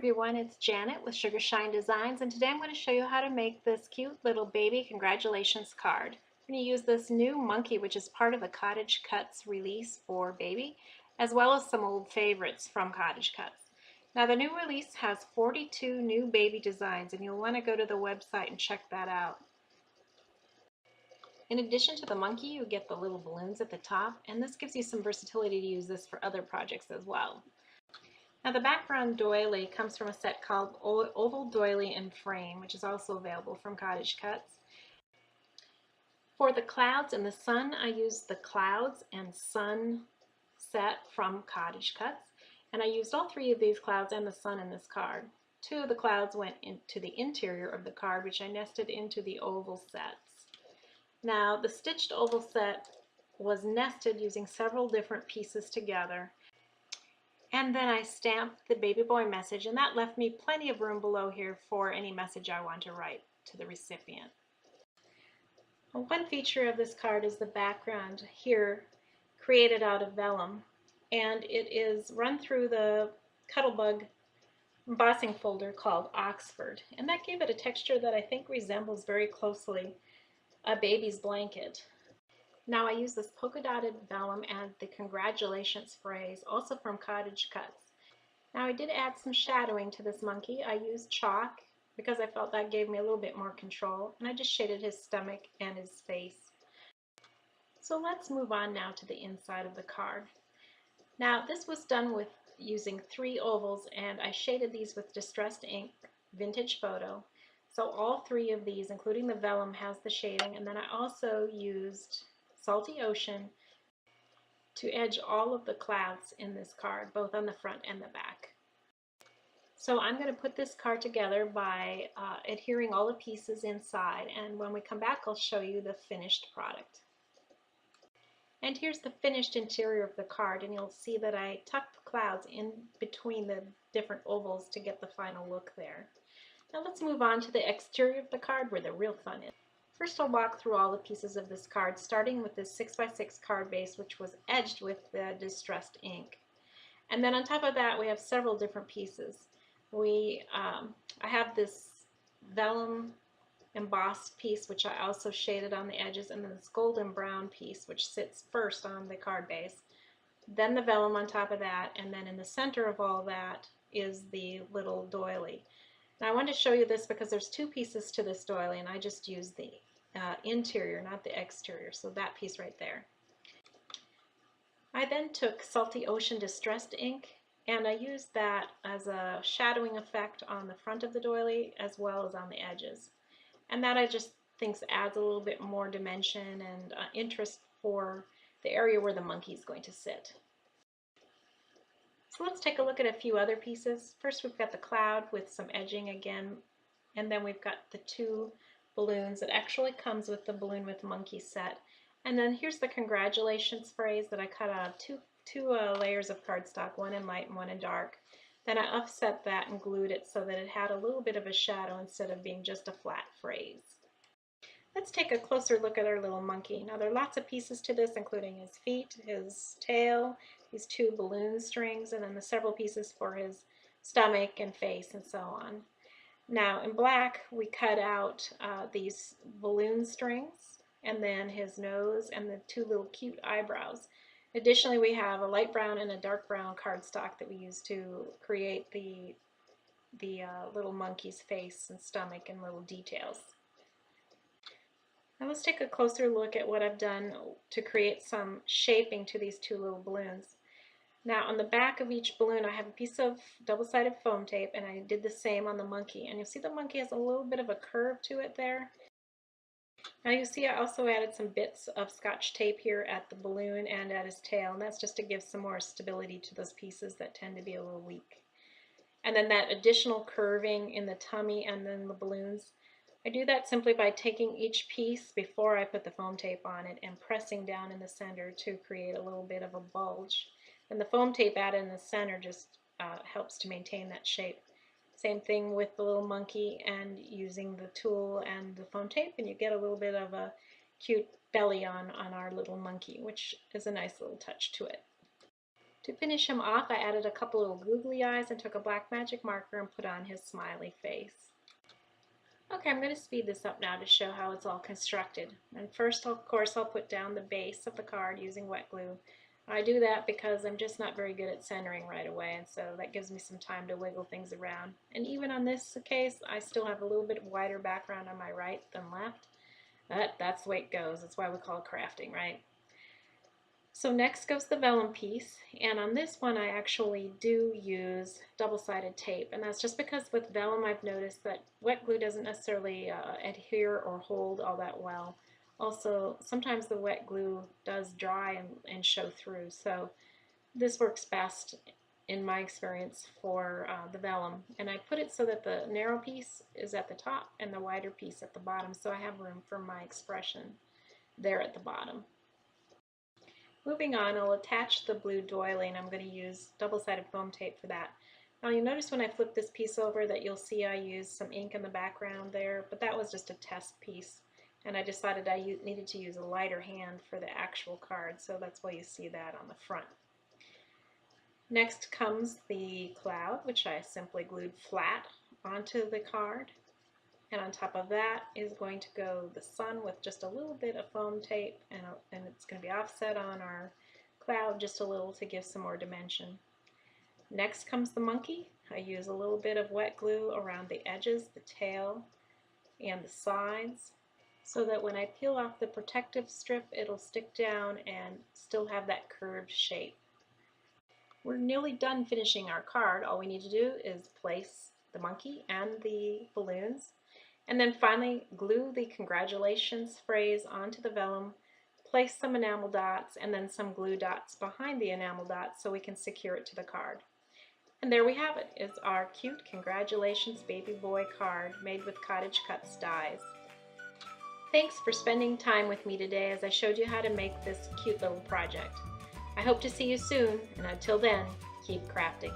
everyone, it's Janet with Sugar Shine Designs, and today I'm going to show you how to make this cute little baby congratulations card. I'm going to use this new monkey, which is part of the CottageCutz release for baby, as well as some old favorites from CottageCutz. Now the new release has 42 new baby designs, and you'll want to go to the website and check that out. In addition to the monkey, you get the little balloons at the top, and this gives you some versatility to use this for other projects as well. Now the background doily comes from a set called Oval Doily and Frame, which is also available from CottageCutz. For the clouds and the sun, I used the clouds and sun set from CottageCutz, and I used all three of these clouds and the sun in this card. Two of the clouds went into the interior of the card, which I nested into the oval sets. Now the stitched oval set was nested using several different pieces together. And then I stamped the baby boy message, and that left me plenty of room below here for any message I want to write to the recipient. Well, one feature of this card is the background here, created out of vellum, and it is run through the cuttlebug embossing folder called Oxford, and that gave it a texture that I think resembles very closely a baby's blanket. Now I use this polka dotted vellum and the congratulations phrase, also from CottageCutz. Now I did add some shadowing to this monkey. I used chalk because I felt that gave me a little bit more control, and I just shaded his stomach and his face. So let's move on now to the inside of the card. Now this was done with using 3 ovals, and I shaded these with distressed ink, vintage photo. So all 3 of these, including the vellum, has the shading, and then I also used Salty Ocean to edge all of the clouds in this card, both on the front and the back. So I'm going to put this card together by adhering all the pieces inside, and when we come back I'll show you the finished product. And here's the finished interior of the card, and you'll see that I tucked the clouds in between the different ovals to get the final look there. Now let's move on to the exterior of the card where the real fun is. First I'll walk through all the pieces of this card, starting with this 6x6 card base, which was edged with the distressed ink. And then on top of that we have several different pieces. I have this vellum embossed piece, which I also shaded on the edges, and then this golden brown piece, which sits first on the card base. Then the vellum on top of that, and then in the center of all that is the little doily. Now I wanted to show you this because there's 2 pieces to this doily, and I just used the interior, not the exterior, so that piece right there. I then took Salty Ocean distressed ink, and I used that as a shadowing effect on the front of the doily as well as on the edges. And that I just think adds a little bit more dimension and interest for the area where the monkey is going to sit. So let's take a look at a few other pieces. First we've got the cloud with some edging again, and then we've got the 2 balloons. It actually comes with the balloon with monkey set. And then here's the congratulations phrase that I cut out of two layers of cardstock, one in light and one in dark. Then I offset that and glued it so that it had a little bit of a shadow instead of being just a flat phrase. Let's take a closer look at our little monkey. Now there are lots of pieces to this, including his feet, his tail, these 2 balloon strings, and then the several pieces for his stomach and face and so on. Now in black we cut out these balloon strings, and then his nose and the 2 little cute eyebrows. Additionally, we have a light brown and a dark brown cardstock that we use to create the little monkey's face and stomach and little details. Now let's take a closer look at what I've done to create some shaping to these 2 little balloons. Now on the back of each balloon I have a piece of double-sided foam tape, and I did the same on the monkey, and you'll see the monkey has a little bit of a curve to it there. Now you see I also added some bits of Scotch tape here at the balloon and at his tail, and that's just to give some more stability to those pieces that tend to be a little weak. And then that additional curving in the tummy and then the balloons, I do that simply by taking each piece before I put the foam tape on it and pressing down in the center to create a little bit of a bulge. And the foam tape added in the center just helps to maintain that shape. Same thing with the little monkey and using the tool and the foam tape, and you get a little bit of a cute belly on our little monkey, which is a nice little touch to it. To finish him off, I added a couple little googly eyes and took a black magic marker and put on his smiley face. Okay, I'm going to speed this up now to show how it's all constructed. And first, of course, I'll put down the base of the card using wet glue. I do that because I'm just not very good at centering right away, and so that gives me some time to wiggle things around. And even on this case, I still have a little bit wider background on my right than left. That's the way it goes. That's why we call it crafting, right? So next goes the vellum piece, and on this one I actually do use double-sided tape, and that's just because with vellum I've noticed that wet glue doesn't necessarily adhere or hold all that well. Also, sometimes the wet glue does dry and show through, so this works best in my experience for the vellum. And I put it so that the narrow piece is at the top and the wider piece at the bottom, so I have room for my expression there at the bottom. Moving on, I'll attach the blue doily, and I'm going to use double-sided foam tape for that. Now you'll notice when I flip this piece over that you'll see I used some ink in the background there, but that was just a test piece, and I decided I needed to use a lighter hand for the actual card, so that's why you see that on the front. Next comes the cloud, which I simply glued flat onto the card. And on top of that is going to go the sun with just a little bit of foam tape, and it's going to be offset on our cloud just a little to give some more dimension. Next comes the monkey. I use a little bit of wet glue around the edges, the tail, and the sides, so that when I peel off the protective strip, it'll stick down and still have that curved shape. We're nearly done finishing our card. All we need to do is place the monkey and the balloons, and then finally glue the congratulations phrase onto the vellum, place some enamel dots and then some glue dots behind the enamel dots so we can secure it to the card. And there we have it. It's our cute congratulations baby boy card made with CottageCutz dies. Thanks for spending time with me today as I showed you how to make this cute little project. I hope to see you soon, and until then, keep crafting.